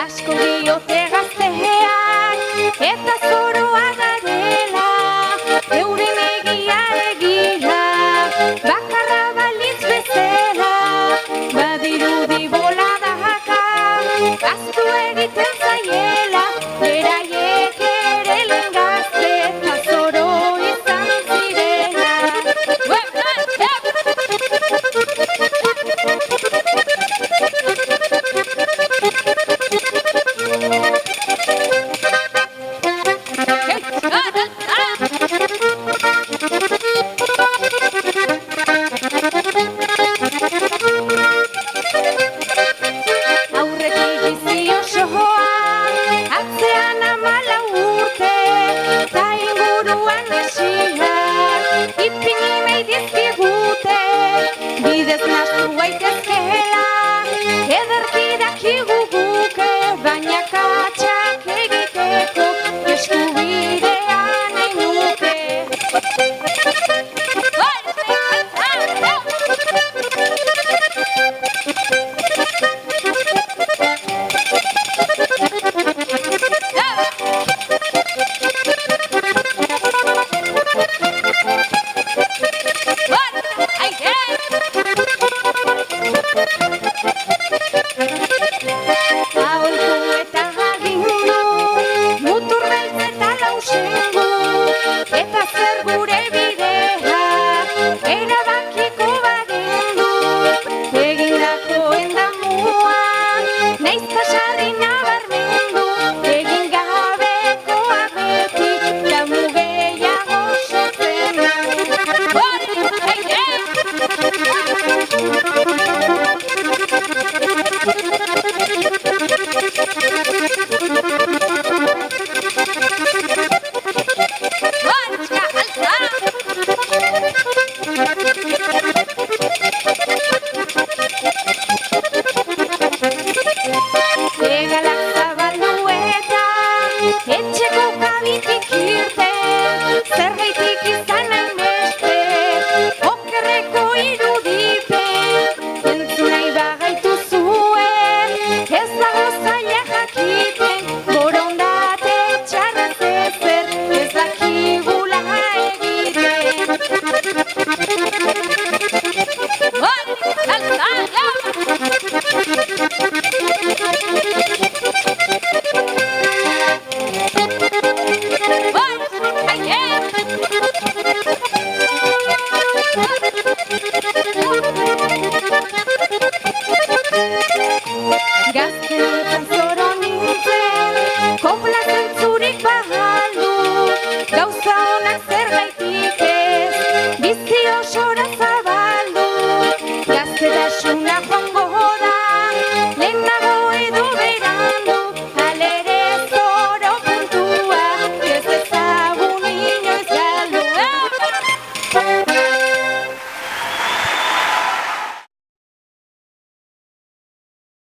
Asko diote gazteak eta zoroa garela, euren egia egia, bakarra balitz bezala, badirudi boladaka, aztu egiten zaiela, beraiek ere lehen gazte eta zoro izan zirela. Aurretik bizi osoa, atzean 14 urte, ta inguruan hesiak, ipini nahi dizkigute, bidez nahastu gaitezkeela, ederki dakigu guke, baina katxak egiteko eskubidea nahi nuke. Aholku eta agindu, mutur beltz eta lausendu, eta zer gure bidea, erabakiko bagendu, egindakoen damua, nahiz ta sarri nabarmendu, egin gabekoak beti, damu gehiago sortzen da. Egalak zabaldu eta etxeko kabitik irten, zergaitik izan hainbeste, okerreko irudipen, entzun nahi bagaitu zuen, ez dago zaila jakiten, borondate txarraz ezer, ez dakigula egiten. Gazten